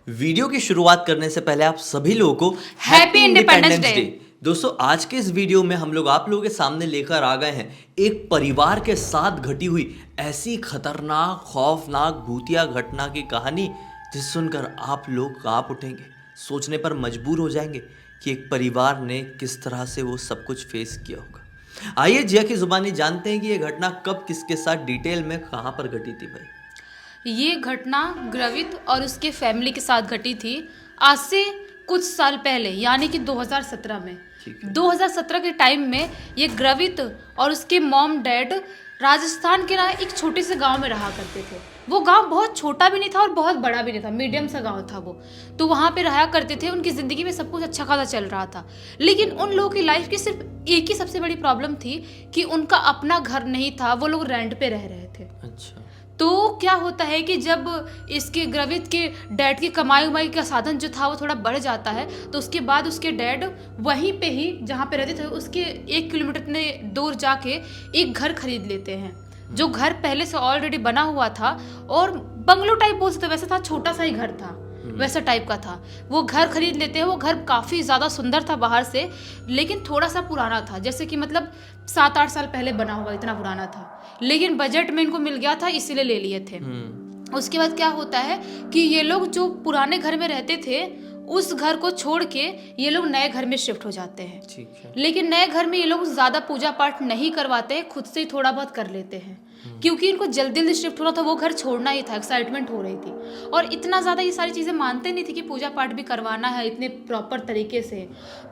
Video की शुरुआत करने से पहले आप सभी लोगों को हैप्पी इंडिपेंडेंस डे। दोस्तों, आज के इस वीडियो में हम लोग आप लोगों के सामने लेकर आ गए हैं एक परिवार के साथ घटी हुई ऐसी खतरनाक, खौफनाक, भूतिया घटना की कहानी जिसे सुनकर आप लोग कांप उठेंगे, सोचने पर मजबूर हो जाएंगे कि एक परिवार ने किस तरह से वो सब कुछ फेस किया होगा। आइए जिया की जुबानी जानते हैं कि ये घटना कब, किसके साथ, डिटेल में कहाँ पर घटी थी भाई। ये घटना ग्रवित और उसके फैमिली के साथ घटी थी आज से कुछ साल पहले, यानी कि 2017 में। ठीक है। 2017 के टाइम में ये ग्रवित और उसके मॉम डैड राजस्थान के ना एक छोटे से गांव में रहा करते थे। वो गांव बहुत छोटा भी नहीं था और बहुत बड़ा भी नहीं था, मीडियम सा गांव था वो। तो वहाँ पे रहा करते थे। उनकी ज़िंदगी में सब कुछ अच्छा खासा चल रहा था, लेकिन उन लोगों की लाइफ की सिर्फ एक ही सबसे बड़ी प्रॉब्लम थी कि उनका अपना घर नहीं था, वो लोग रेंट पे रह रहे थे। अच्छा। तो क्या होता है कि जब इसके ग्रवित के डैड की कमाई उमाई का साधन जो था वो थोड़ा बढ़ जाता है, तो उसके बाद उसके डैड वहीं पे ही जहाँ पे रहते थे उसके 1 किलोमीटर इतने दूर जाके एक घर खरीद लेते हैं। जो घर पहले से ऑलरेडी बना हुआ था और बंगलो टाइप बोल सकते, वैसे था, छोटा सा ही घर था, वैसा टाइप का था। वो घर खरीद लेते हैं। वो घर काफ़ी ज़्यादा सुंदर था बाहर से, लेकिन थोड़ा सा पुराना था, जैसे कि मतलब 7-8 साल पहले बना हुआ, इतना पुराना था। लेकिन बजट में इनको मिल गया था, इसीलिए ले लिए थे। उसके बाद क्या होता है कि ये लोग जो पुराने घर में रहते थे उस घर को छोड़ के ये लोग नए घर में शिफ्ट हो जाते हैं। ठीक है। लेकिन नए घर में ये लोग ज़्यादा पूजा पाठ नहीं करवाते हैं, खुद से ही थोड़ा बहुत कर लेते हैं, क्योंकि इनको जल्दी जल्दी शिफ्ट होना था, वो घर छोड़ना ही था, एक्साइटमेंट हो रही थी। और इतना ज़्यादा ये सारी चीज़ें मानते नहीं थे कि पूजा पाठ भी करवाना है इतने प्रॉपर तरीके से,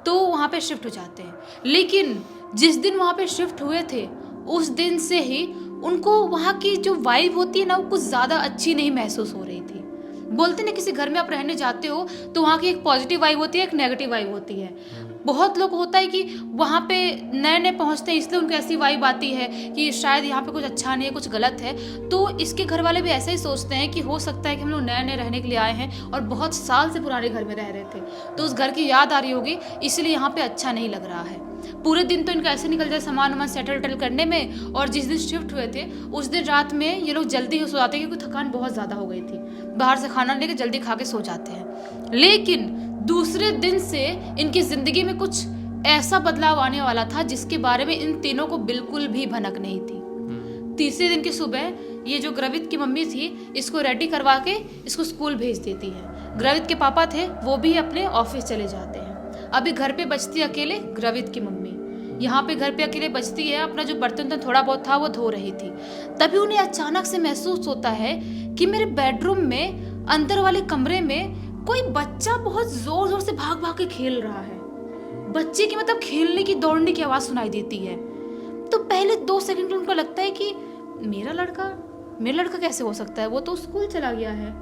तो वहाँ पे शिफ्ट हो जाते हैं। लेकिन जिस दिन वहाँ पे शिफ्ट हुए थे उस दिन से ही उनको वहाँ की जो वाइब होती है ना, वो कुछ ज़्यादा अच्छी नहीं महसूस हो रही थी। बोलते ना, किसी घर में आप रहने जाते हो तो वहाँ की एक पॉजिटिव वाइब होती है, एक नेगेटिव वाइब होती है। बहुत लोग होता है कि वहाँ पे नए नए पहुँचते हैं, इसलिए उनको ऐसी वाइब आती है कि शायद यहाँ पे कुछ अच्छा नहीं है, कुछ गलत है। तो इसके घर वाले भी ऐसे ही सोचते हैं कि हो सकता है कि हम लोग नए नए रहने के लिए आए हैं और बहुत साल से पुराने घर में रह रहे थे, तो उस घर की याद आ रही होगी, इसलिए यहाँ पे अच्छा नहीं लग रहा है। पूरे दिन तो इनका ऐसे निकल जाए सामान वामान सेटल वेटल करने में, और जिस दिन शिफ्ट हुए थे उस दिन रात में ये लोग जल्दी सो जाते हैं, क्योंकि थकान बहुत ज़्यादा हो गई थी। बाहर से खाना लेके जल्दी खा के सो जाते हैं। लेकिन दूसरे दिन से इनकी ज़िंदगी में कुछ ऐसा बदलाव आने वाला था जिसके बारे में इन तीनों को बिल्कुल भी भनक नहीं थी। तीसरे दिन की सुबह ये जो ग्रवित की मम्मी थी इसको रेडी करवा के इसको स्कूल भेज देती है। ग्रवित के पापा थे, वो भी अपने ऑफिस चले जाते हैं। अभी घर पे बचती अकेले ग्रवित की मम्मी। यहाँ पे घर पे अकेले बचती है, अपना जो बर्तन थोड़ा बहुत था वो धो रही थी। तभी उन्हें अचानक से महसूस होता है कि मेरे बेडरूम में अंदर वाले कमरे में कोई बच्चा बहुत जोर जोर से भाग भाग के खेल रहा है। बच्चे की मतलब खेलने की, दौड़ने की आवाज़ सुनाई देती है। तो पहले 2 सेकंड उनको लगता है कि मेरा लड़का कैसे हो सकता है, वो तो स्कूल चला गया है।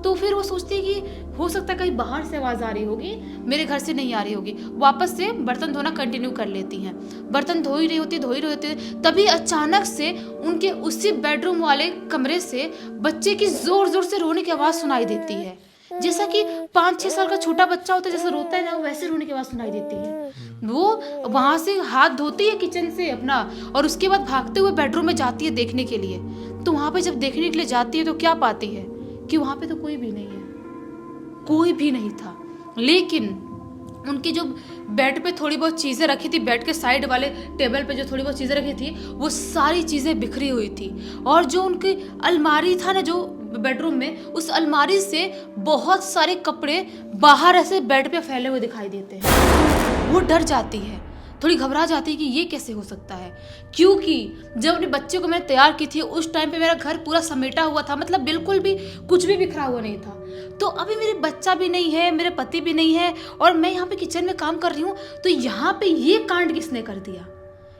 तो फिर वो सोचती है कि हो सकता है कहीं बाहर से आवाज़ आ रही होगी, मेरे घर से नहीं आ रही होगी। वापस से बर्तन धोना कंटिन्यू कर लेती हैं। बर्तन धो ही रही होती, तभी अचानक से उनके उसी बेडरूम वाले कमरे से बच्चे की जोर जोर से रोने की आवाज़ सुनाई देती है। जैसा कि 5-6 साल का छोटा बच्चा होता है, जैसे रोता है ना, वैसे रोने की आवाज़ सुनाई देती है। वो वहाँ से हाथ धोती है किचन से अपना, और उसके बाद भागते हुए बेडरूम में जाती है देखने के लिए। तो वहाँ पे जब देखने के लिए जाती है तो क्या पाती है कि वहाँ पे तो कोई भी नहीं है, कोई भी नहीं था। लेकिन उनकी जो बेड पे थोड़ी बहुत चीज़ें रखी थी, बेड के साइड वाले टेबल पे जो थोड़ी बहुत चीज़ें रखी थी, वो सारी चीज़ें बिखरी हुई थी। और जो उनकी अलमारी था ना, जो बेडरूम में, उस अलमारी से बहुत सारे कपड़े बाहर ऐसे बेड पे फैले हुए दिखाई देते हैं। वो डर जाती है, थोड़ी घबरा जाती है कि ये कैसे हो सकता है, क्योंकि जब अपने बच्चे को मैंने तैयार की थी उस टाइम पे मेरा घर पूरा समेटा हुआ था, मतलब बिल्कुल भी कुछ भी बिखरा हुआ नहीं था। तो अभी मेरे बच्चा भी नहीं है, मेरे पति भी नहीं है, और मैं यहाँ पे किचन में काम कर रही हूँ, तो यहाँ पे ये कांड किसने कर दिया,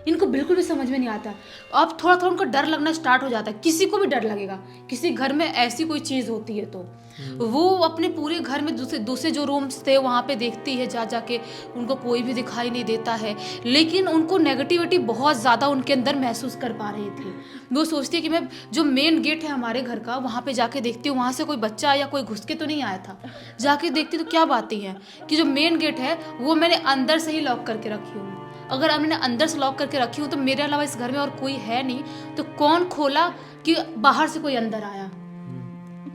इनको बिल्कुल भी समझ में नहीं आता। अब थोड़ा थोड़ा उनको डर लगना स्टार्ट हो जाता है। किसी को भी डर लगेगा, किसी घर में ऐसी कोई चीज़ होती है तो वो अपने पूरे घर में दूसरे जो रूम्स थे वहाँ पे देखती है जा जाके, उनको कोई भी दिखाई नहीं देता है। लेकिन उनको नेगेटिविटी बहुत ज़्यादा उनके अंदर महसूस कर पा रही थी। वो सोचती है कि मैं जो मेन गेट है हमारे घर का, वहाँ पे जाके देखती हूँ वहाँ से कोई बच्चा या कोई घुस के तो नहीं आया था। जाके देखती तो क्या बात ही है कि जो मेन गेट है वो मैंने अंदर से ही लॉक करके रखी हूँ। अगर मैंने अंदर से लॉक करके रखी हूँ तो मेरे अलावा इस घर में और कोई है नहीं, तो कौन खोला कि बाहर से कोई अंदर आया।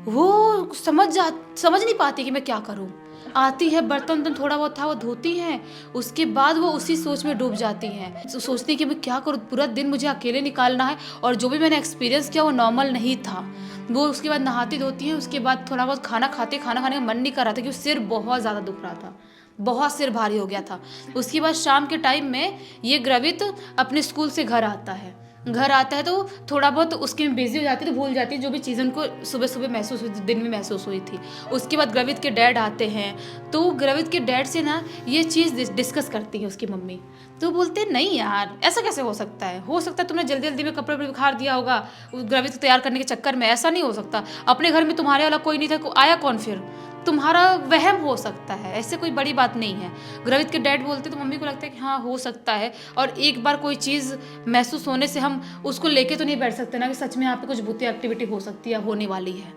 वो समझ नहीं पाती कि मैं क्या करूं। आती है, बर्तन वर्तन थोड़ा बहुत था वो धोती हैं, उसके बाद वो उसी सोच में डूब जाती हैं। सोचती है कि मैं क्या करूं, पूरा दिन मुझे अकेले निकालना है, और जो भी मैंने एक्सपीरियंस किया वो नॉर्मल नहीं था। वो उसके बाद नहाती धोती हैं, उसके बाद थोड़ा बहुत खाना खाने का मन नहीं कर रहा था, क्योंकि सिर बहुत ज़्यादा दुख रहा था, बहुत सिर भारी हो गया था। उसके बाद शाम के टाइम में ये ग्रवित अपने स्कूल से घर आता है तो थोड़ा बहुत उसके में बिजी हो जाती है, तो भूल जाती है जो भी चीज़ें उनको सुबह सुबह महसूस हुई थी, दिन में महसूस हुई थी। उसके बाद ग्रवित के डैड आते हैं, तो ग्रवित के डैड से ना ये चीज़ डिस्कस करती है उसकी मम्मी। तो बोलते नहीं यार, ऐसा कैसे हो सकता है तुमने जल्दी जल्दी में कपड़े बिखार दिया होगा ग्रवित को तैयार करने के चक्कर में, ऐसा नहीं हो सकता। अपने घर में तुम्हारे वाला कोई नहीं था, आया कौन फिर? तुम्हारा वहम हो सकता है, ऐसे कोई बड़ी बात नहीं है। ग्रवित के डैड बोलते तो मम्मी को लगता है कि हाँ हो सकता है, और एक बार कोई चीज़ महसूस होने से हम उसको लेके तो नहीं बैठ सकते ना कि सच में यहाँ पे कुछ भूतिया एक्टिविटी हो सकती है, होने वाली है।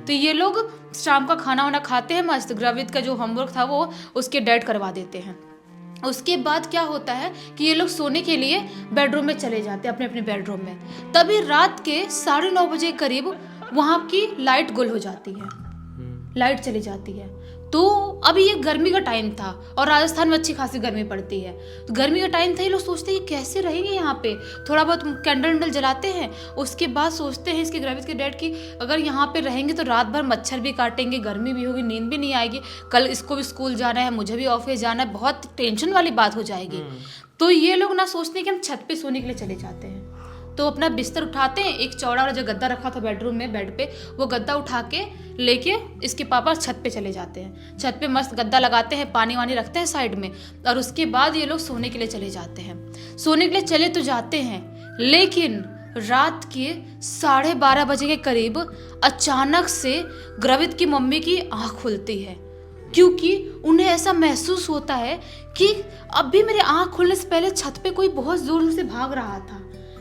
तो ये लोग शाम का खाना वाना खाते हैं मस्त, ग्रवित का जो होमवर्क था वो उसके डैड करवा देते हैं। उसके बाद क्या होता है कि ये लोग सोने के लिए बेडरूम में चले जाते हैं, अपने अपने बेडरूम में। तभी रात के 9:30 बजे करीब वहाँ की लाइट गुल हो जाती है, लाइट चली जाती है। तो अभी ये गर्मी का टाइम था, और राजस्थान में अच्छी खासी गर्मी पड़ती है, तो गर्मी का टाइम था। ये लोग सोचते हैं कैसे रहेंगे यहाँ पे, थोड़ा बहुत कैंडल वैंडल जलाते हैं। उसके बाद सोचते हैं इसके ग्रवित के डैड की, अगर यहाँ पे रहेंगे तो रात भर मच्छर भी काटेंगे, गर्मी भी होगी, नींद भी नहीं आएगी, कल इसको भी स्कूल जाना है, मुझे भी ऑफिस जाना है, बहुत टेंशन वाली बात हो जाएगी। तो ये लोग ना सोचते हैं कि हम छत पे सोने के लिए चले जाते हैं। तो अपना बिस्तर उठाते हैं, एक चौड़ा वाला जो गद्दा रखा था बेडरूम में बेड पे, वो गद्दा उठा के लेके इसके पापा छत पे चले जाते हैं। छत पे मस्त गद्दा लगाते हैं, पानी वानी रखते हैं साइड में, और उसके बाद ये लोग सोने के लिए चले जाते हैं। सोने के लिए चले तो जाते हैं, लेकिन रात के 12:30 बजे के करीब अचानक से ग्रवित की मम्मी की आँख खुलती है, क्योंकि उन्हें ऐसा महसूस होता है कि अभी मेरी आँख खुलने से पहले छत पे कोई बहुत जोर से भाग रहा था,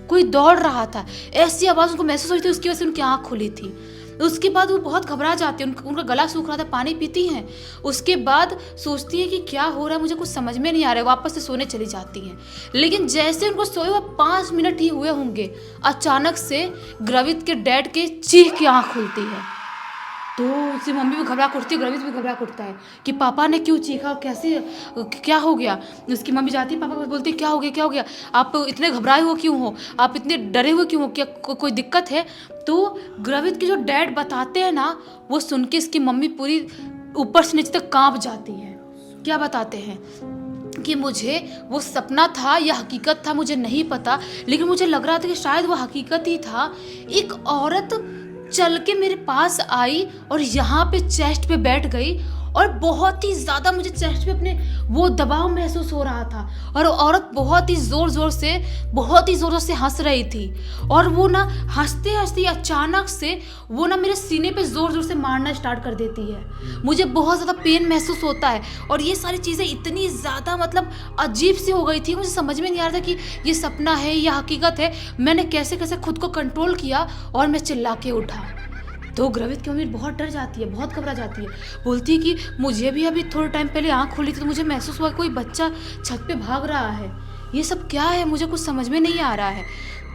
कोई दौड़ रहा था, ऐसी आवाज़ उनको महसूस हुई थी, उसकी वजह से उनकी आँख खुली थी। उसके बाद वो बहुत घबरा जाती है, उनका गला सूख रहा था, पानी पीती हैं। उसके बाद सोचती है कि क्या हो रहा है, मुझे कुछ समझ में नहीं आ रहा है, वापस से सोने चली जाती हैं। लेकिन जैसे उनको सोए हुए 5 मिनट ही हुए होंगे, अचानक से ग्रवित के डैड के चीख की आँख खुलती है। तो उसकी मम्मी भी घबरा उठती है, ग्रवित भी घबरा उठता है कि पापा ने क्यों चीखा, कैसे, क्या हो गया। उसकी मम्मी जाती है, पापा को बोलती है क्या हो गया, आप इतने घबराए हुए क्यों हो, आप इतने डरे हुए क्यों हो, क्या कोई दिक्कत है। तो ग्रवित के जो डैड बताते हैं ना, वो सुन के इसकी मम्मी पूरी ऊपर से नीचे तक काँप जाती है। क्या बताते हैं कि मुझे वो सपना था या हकीकत था मुझे नहीं पता, लेकिन मुझे लग रहा था कि शायद वो हकीकत ही था। एक औरत चल के मेरे पास आई और यहाँ पे चेस्ट पे बैठ गई, और बहुत ही ज़्यादा मुझे चेस्ट पे अपने वो दबाव महसूस हो रहा था, और औरत बहुत ही ज़ोर ज़ोर से हंस रही थी। और वो ना हंसते हंसते अचानक से वो ना मेरे सीने पे ज़ोर ज़ोर से मारना स्टार्ट कर देती है। मुझे बहुत ज़्यादा पेन महसूस होता है, और ये सारी चीज़ें इतनी ज़्यादा मतलब अजीब सी हो गई थी, मुझे समझ में नहीं आ रहा था कि ये सपना है या हकीकत है। मैंने कैसे कैसे खुद को कंट्रोल किया और मैं चिल्ला के उठा। तो ग्रवित की मम्मी बहुत डर जाती है, बहुत घबरा जाती है, बोलती है कि मुझे भी अभी थोड़े टाइम पहले आँख खुली थी तो मुझे महसूस हुआ कोई बच्चा छत पे भाग रहा है, ये सब क्या है, मुझे कुछ समझ में नहीं आ रहा है।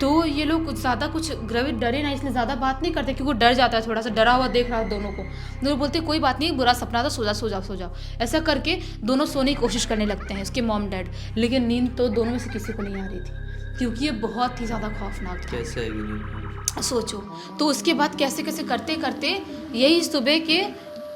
तो ये लोग ज़्यादा कुछ, ग्रवित डरे ना इसलिए ज़्यादा बात नहीं करते, क्योंकि वो डर जाता है, थोड़ा सा डरा हुआ देख रहा है दोनों को। दोनों बोलते कोई बात नहीं, बुरा सपना था, सो जाओ। ऐसा करके दोनों सोने की कोशिश करने लगते हैं, उसके मॉम डैड। लेकिन नींद तो दोनों में से किसी को नहीं आ रही थी, क्योंकि ये बहुत ही ज़्यादा खौफनाक था। कैसे है सोचो। तो उसके बाद कैसे कैसे करते करते यही सुबह के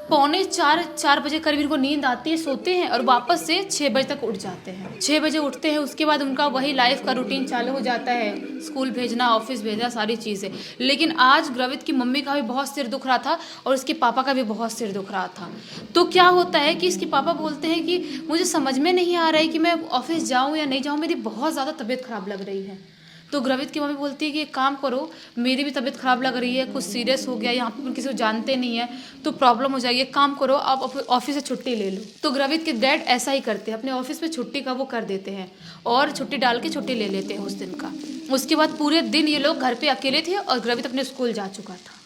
3:45-4 बजे करीब इनको नींद आती है, सोते हैं, और वापस से 6 बजे तक उठ जाते हैं। 6 बजे उठते हैं, उसके बाद उनका वही लाइफ का रूटीन चालू हो जाता है, स्कूल भेजना, ऑफिस भेजना, सारी चीज़ें। लेकिन आज ग्रवित की मम्मी का भी बहुत सिर दुख रहा था, और उसके पापा का भी बहुत सिर दुख रहा था। तो क्या होता है कि इसके पापा बोलते हैं कि मुझे समझ में नहीं आ रहा है कि मैं ऑफिस जाऊँ या नहीं जाऊँ, मेरी बहुत ज़्यादा तबीयत ख़राब लग रही है। तो ग्रवित की मम्मी बोलती है कि एक काम करो, मेरी भी तबीयत ख़राब लग रही है, कुछ सीरियस हो गया, यहाँ पे किसी को जानते नहीं है तो प्रॉब्लम हो जाएगी, एक काम करो आप ऑफिस से छुट्टी ले लो। तो ग्रवित के डैड ऐसा ही करते हैं, अपने ऑफिस में छुट्टी का वो कर देते हैं, और छुट्टी डाल के छुट्टी ले लेते हैं उस दिन का। उसके बाद पूरे दिन ये लोग घर पर अकेले थे, और ग्रवित अपने स्कूल जा चुका था।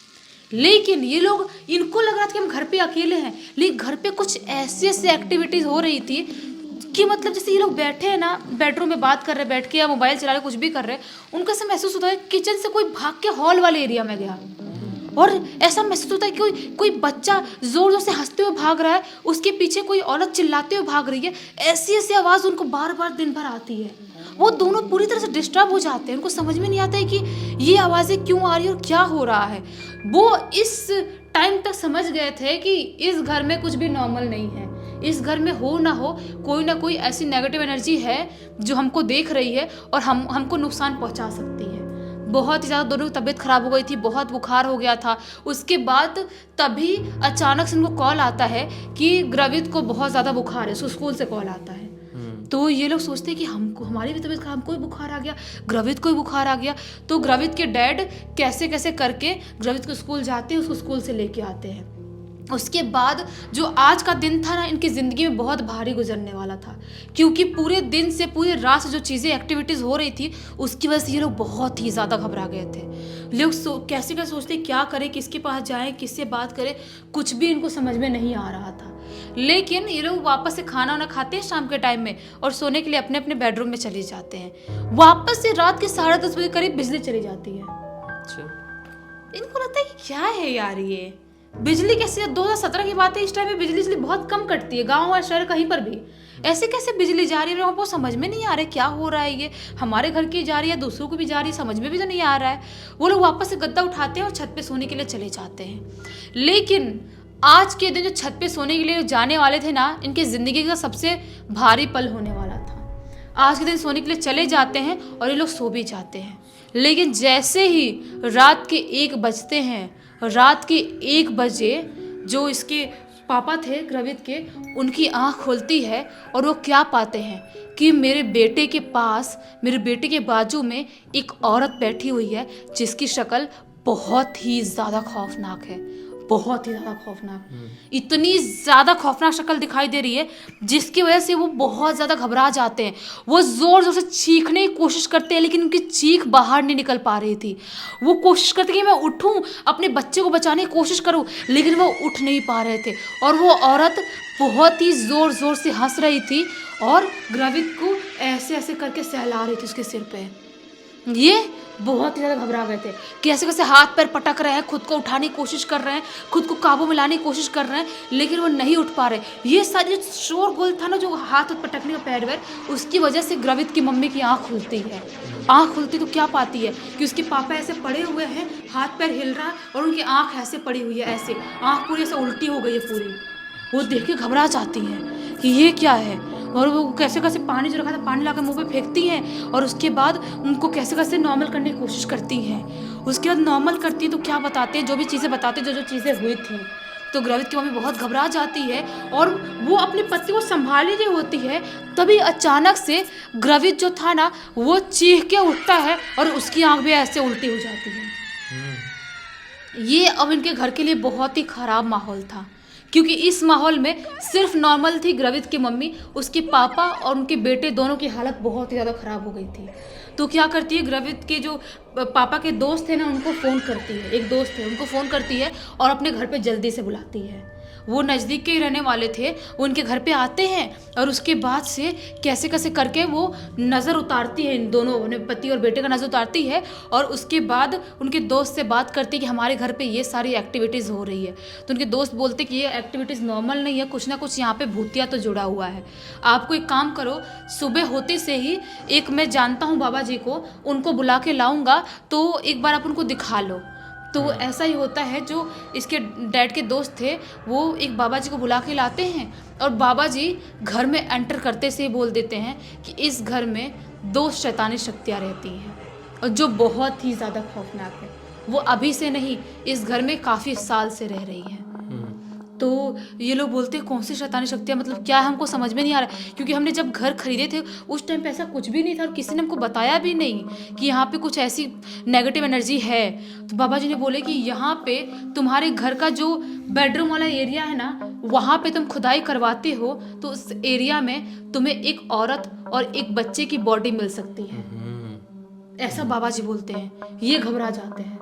लेकिन ये लोग, इनको लग रहा था कि हम घर पे अकेले हैं, लेकिन घर पे कुछ ऐसी एक्टिविटीज़ हो रही थी कि मतलब जैसे ये लोग बैठे हैं ना बेडरूम में बात कर रहे, बैठ के या मोबाइल चला रहे, कुछ भी कर रहे, उनको ऐसा महसूस होता है किचन से कोई भाग के हॉल वाले एरिया में गया, और ऐसा महसूस होता है कि कोई बच्चा जोर जोर से हंसते हुए भाग रहा है, उसके पीछे कोई औरत चिल्लाते हुए भाग रही है। ऐसी ऐसी आवाज़ उनको बार बार दिन भर आती है। वो दोनों पूरी तरह से डिस्टर्ब हो जाते हैं। उनको समझ में नहीं आता है कि ये आवाज़ें क्यों आ रही है और क्या हो रहा है। वो इस टाइम तक समझ गए थे कि इस घर में कुछ भी नॉर्मल नहीं है। इस घर में हो ना कोई ऐसी नेगेटिव एनर्जी है जो हमको देख रही है और हमको नुकसान पहुंचा सकती है। बहुत ही ज़्यादा दोनों की तबीयत ख़राब हो गई थी, बहुत बुखार हो गया था। उसके बाद तभी अचानक से उनको कॉल आता है कि ग्रवित को बहुत ज़्यादा बुखार है। स्कूल से कॉल आता है। तो ये लोग सोचते हैं कि हमारी भी तबीयत खराब, हमको भी बुखार आ गया, ग्रवित को भी बुखार आ गया। तो ग्रवित के डैड कैसे कैसे करके ग्रवित को स्कूल जाते हैं, उसको स्कूल से लेके आते हैं। उसके बाद जो आज का दिन था ना, इनकी ज़िंदगी में बहुत भारी गुजरने वाला था, क्योंकि पूरे दिन से पूरे रात से जो चीज़ें एक्टिविटीज़ हो रही थी उसकी वजह से ये लोग बहुत ही ज़्यादा घबरा गए थे। लोग कैसे कैसे सोचते क्या करें, किसके पास जाएं, किससे बात करें, कुछ भी इनको समझ में नहीं आ रहा था। लेकिन ये लोग वापस से खाना वाना खाते हैं शाम के टाइम में और सोने के लिए अपने अपने बेडरूम में चले जाते हैं। वापस से रात के 10:30 बजे करीब बिजली चली जाती है। इनको लगता है कि क्या है यार, ये बिजली कैसे, 2017 की बात है, इस टाइम में बिजली बहुत कम कटती है गांव और शहर कहीं पर भी। ऐसे कैसे बिजली जा रही है, हमको समझ में नहीं आ रहा है क्या हो रहा है। ये हमारे घर की जा रही है, दूसरों को भी जा रही है, समझ में भी तो नहीं आ रहा है। वो लोग वापस से गद्दा उठाते हैं और छत पे सोने के लिए चले जाते हैं। लेकिन आज के दिन जो छत पे सोने के लिए जाने वाले थे ना, इनकी ज़िंदगी का सबसे भारी पल होने वाला था। आज के दिन सोने के लिए चले जाते हैं और ये लोग सो भी जाते हैं। लेकिन जैसे ही रात के 1 बजते हैं, रात के 1 बजे जो इसके पापा थे ग्रवित के, उनकी आँख खुलती है और वो क्या पाते हैं कि मेरे बेटे के पास, मेरे बेटे के बाजू में एक औरत बैठी हुई है जिसकी शक्ल बहुत ही ज़्यादा खौफनाक है, बहुत ही ज़्यादा खौफनाक। इतनी ज़्यादा खौफनाक शक्ल दिखाई दे रही है जिसकी वजह से वो बहुत ज़्यादा घबरा जाते हैं। वो ज़ोर ज़ोर से चीखने की कोशिश करते हैं, लेकिन उनकी चीख बाहर नहीं निकल पा रही थी। वो कोशिश करते कि मैं उठूं, अपने बच्चे को बचाने की कोशिश करूं, लेकिन वो उठ नहीं पा रहे थे। और वो औरत बहुत ही ज़ोर ज़ोर से हंस रही थी और ग्रवित को ऐसे ऐसे करके सहला रही थी उसके सिर पे। ये बहुत ही ज़्यादा घबरा गए थे, कैसे कैसे हाथ पैर पटक रहे हैं, खुद को उठाने की कोशिश कर रहे हैं, खुद को काबू में लाने की कोशिश कर रहे हैं, लेकिन वो नहीं उठ पा रहे। ये सारी शोरगुल था ना, जो हाथ पटकने का पैर वैर, उसकी वजह से ग्रवित की मम्मी की आँख खुलती है। आँख खुलती तो क्या पाती है कि उसके पापा ऐसे पड़े हुए हैं, हाथ पैर हिल रहा है और उनकी आँख ऐसे पड़ी हुई है, ऐसे आँख पूरी ऐसे उल्टी हो गई है पूरी। वो देख के घबरा जाती हैं कि ये क्या है। और वो कैसे कैसे पानी जो रखा था पानी लाकर मुंह पे फेंकती हैं और उसके बाद उनको कैसे कैसे नॉर्मल करने की कोशिश करती हैं। उसके बाद नॉर्मल करती है तो क्या बताते हैं, जो भी चीज़ें बताते हैं, जो चीज़ें हुई थी। तो ग्रवित की मम्मी बहुत घबरा जाती है और वो अपने पति को संभाल रही होती है। तभी अचानक से ग्रवित जो था ना, वो चीख के उठता है और उसकी आँख भी ऐसे उल्टी हो जाती है। ये अब इनके घर के लिए बहुत ही ख़राब माहौल था, क्योंकि इस माहौल में सिर्फ नॉर्मल थी ग्रवित की मम्मी, उसके पापा और उनके बेटे दोनों की हालत बहुत ही ज़्यादा ख़राब हो गई थी। तो क्या करती है, ग्रवित के जो पापा के दोस्त थे ना, उनको फ़ोन करती है, एक दोस्त है उनको फ़ोन करती है और अपने घर पे जल्दी से बुलाती है। वो नज़दीक के ही रहने वाले थे, वो उनके घर पे आते हैं और उसके बाद से कैसे कैसे करके वो नज़र उतारती है, इन दोनों अपने पति और बेटे का नज़र उतारती है और उसके बाद उनके दोस्त से बात करती है कि हमारे घर पे ये सारी एक्टिविटीज़ हो रही है। तो उनके दोस्त बोलते कि ये एक्टिविटीज़ नॉर्मल नहीं है, कुछ ना कुछ यहाँ पे भूतिया तो जुड़ा हुआ है। आपको एक काम करो, सुबह होते से ही एक मैं जानता हूँ बाबा जी को, उनको बुला के लाऊंगा, तो एक बार आप उनको दिखा लो। तो ऐसा ही होता है, जो इसके डैड के दोस्त थे वो एक बाबा जी को बुला के लाते हैं और बाबा जी घर में एंटर करते से ही बोल देते हैं कि इस घर में 2 शैतानी शक्तियाँ रहती हैं और जो बहुत ही ज़्यादा खौफनाक है। वो अभी से नहीं, इस घर में काफ़ी साल से रह रही हैं। तो ये लोग बोलते हैं कौन सी शैतानी शक्तियाँ, मतलब क्या है, हमको समझ में नहीं आ रहा है, क्योंकि हमने जब घर खरीदे थे उस टाइम पे ऐसा कुछ भी नहीं था और किसी ने हमको बताया भी नहीं कि यहाँ पे कुछ ऐसी नेगेटिव एनर्जी है। तो बाबा जी ने बोले कि यहाँ पे तुम्हारे घर का जो बेडरूम वाला एरिया है ना, वहाँ पे तुम खुदाई करवाते हो तो उस एरिया में तुम्हें एक औरत और एक बच्चे की बॉडी मिल सकती है, ऐसा बाबा जी बोलते हैं। ये घबरा जाते हैं,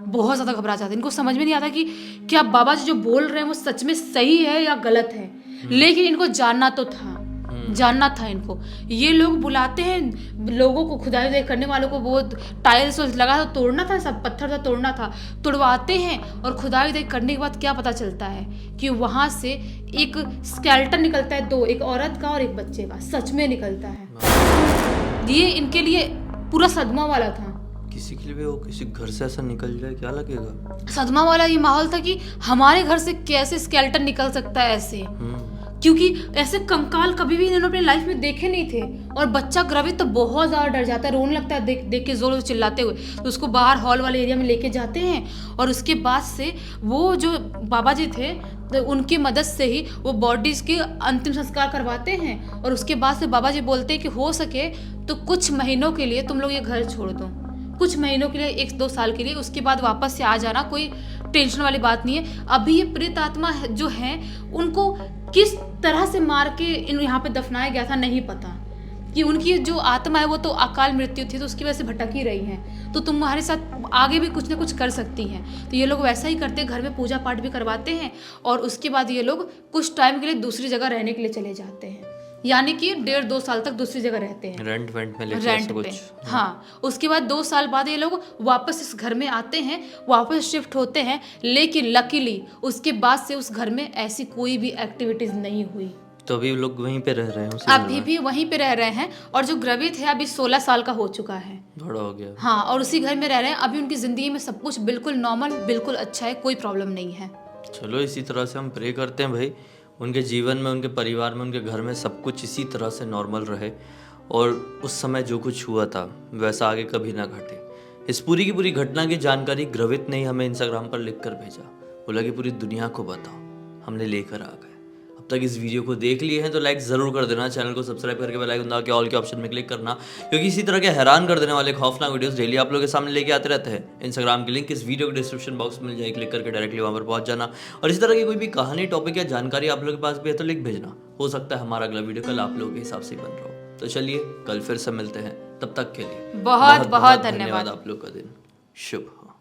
बहुत ज़्यादा घबरा जाते हैं। इनको समझ में नहीं आता कि क्या बाबा जी जो बोल रहे हैं वो सच में सही है या गलत है, लेकिन इनको जानना तो था। जानना था इनको। ये लोग बुलाते हैं लोगों को, खुदाई उदाई करने वालों को, वो टाइल्स लगा था तोड़ना था, सब पत्थर था तोड़ना था, तुड़वाते हैं और खुदाई उदाई करने के बाद क्या पता चलता है कि वहाँ से एक स्केलेटन निकलता है, दो, एक औरत का और एक बच्चे का, सच में निकलता है। ये इनके लिए पूरा सदमा वाला था। किसी के लिए भी वो किसी घर से ऐसा निकल जाए क्या लगेगा? सदमा वाला ये माहौल था कि हमारे घर से कैसे स्केलेटन निकल सकता है ऐसे, क्योंकि ऐसे कंकाल कभी भी इन्होंने अपनी लाइफ में देखे नहीं थे। और बच्चा ग्रवित तो बहुत ज़्यादा डर जाता है, रोने लगता है देख के जोर से चिल्लाते हुए। तो उसको बाहर हॉल वाले एरिया में लेके जाते हैं और उसके बाद से वो जो बाबा जी थे तो उनकी मदद से ही वो बॉडीज़ के अंतिम संस्कार करवाते हैं। और उसके बाद से बाबा जी बोलते हैं कि हो सके तो कुछ महीनों के लिए तुम लोग ये घर छोड़ दो, कुछ महीनों के लिए, 1-2 साल के लिए, उसके बाद वापस से आ जाना, कोई टेंशन वाली बात नहीं है। अभी ये प्रेत आत्मा जो है उनको किस तरह से मार के इन यहाँ पे दफनाया गया था नहीं पता, कि उनकी जो आत्मा है वो तो अकाल मृत्यु थी तो उसकी वजह से भटक ही रही है, तो तुम्हारे साथ आगे भी कुछ ना कुछ कर सकती हैं। तो ये लोग वैसा ही करते हैं, घर में पूजा पाठ भी करवाते हैं और उसके बाद ये लोग कुछ टाइम के लिए दूसरी जगह रहने के लिए चले जाते हैं, यानी कि 1.5-2 साल तक दूसरी जगह रहते हैं, रेंट वेंट में लेके रेंट ऐसा पे। कुछ। हाँ, उसके बाद 2 साल बाद ये लोग वापस इस घर में आते हैं, वापस शिफ्ट होते हैं। लेकिन लकीली उसके बाद से उस घर में ऐसी कोई भी एक्टिविटीज नहीं हुई। तो अभी लोग वहीं पे रह रहे हैं उसी घर अभी में? भी वहीं पे रह रहे हैं और जो ग्रवित है अभी 16 साल का हो चुका है। बड़ा हो गया। हाँ, और उसी घर में रह रहे हैं। अभी उनकी जिंदगी में सब कुछ बिल्कुल नॉर्मल, बिल्कुल अच्छा है, कोई प्रॉब्लम नहीं है। चलो इसी तरह से हम प्रे करते हैं भाई, उनके जीवन में, उनके परिवार में, उनके घर में सब कुछ इसी तरह से नॉर्मल रहे और उस समय जो कुछ हुआ था वैसा आगे कभी ना घटे। इस पूरी की पूरी घटना की जानकारी ग्रवित ने ही हमें इंस्टाग्राम पर लिख कर भेजा, बोला कि पूरी दुनिया को बताओ। हमने लेकर आ गए। अब तक इस वीडियो को देख लिए हैं तो लाइक ज़रूर कर देना, चैनल को सब्सक्राइब करके बेल आइकन दबा के ऑल के ऑप्शन में क्लिक करना, क्योंकि इसी तरह के हैरान कर देने वाले खौफनाक वीडियोस डेली आप लोगों के सामने लेके आते रहते हैं। इंस्टाग्राम की लिंक इस वीडियो के डिस्क्रिप्शन बॉक्स में मिल जाएगी, क्लिक करके डायरेक्टली वहाँ पर पहुँच जाना। और इसी तरह की कोई भी कहानी, टॉपिक या जानकारी आप लोगों के पास भी है तो लिख भेजना, हो सकता है हमारा अगला वीडियो कल आप लोगों के हिसाब से ही बन रहा हो। तो चलिए कल फिर से मिलते हैं, तब तक के लिए बहुत बहुत धन्यवाद। आप लोग का दिन शुभ हो।